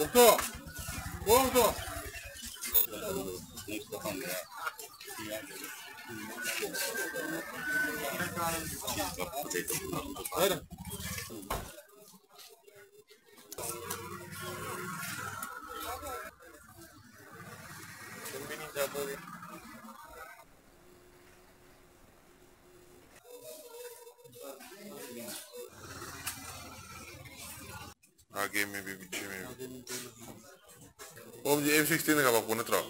없어. 뭐 없어. 아이라. आगे में भी पीछे में भी वो मुझे M16 का बाप नतरा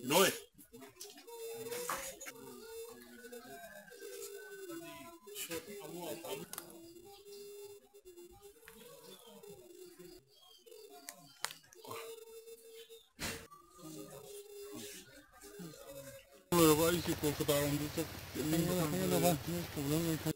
너희. Vai se colocar onde está. Não vai, não vai.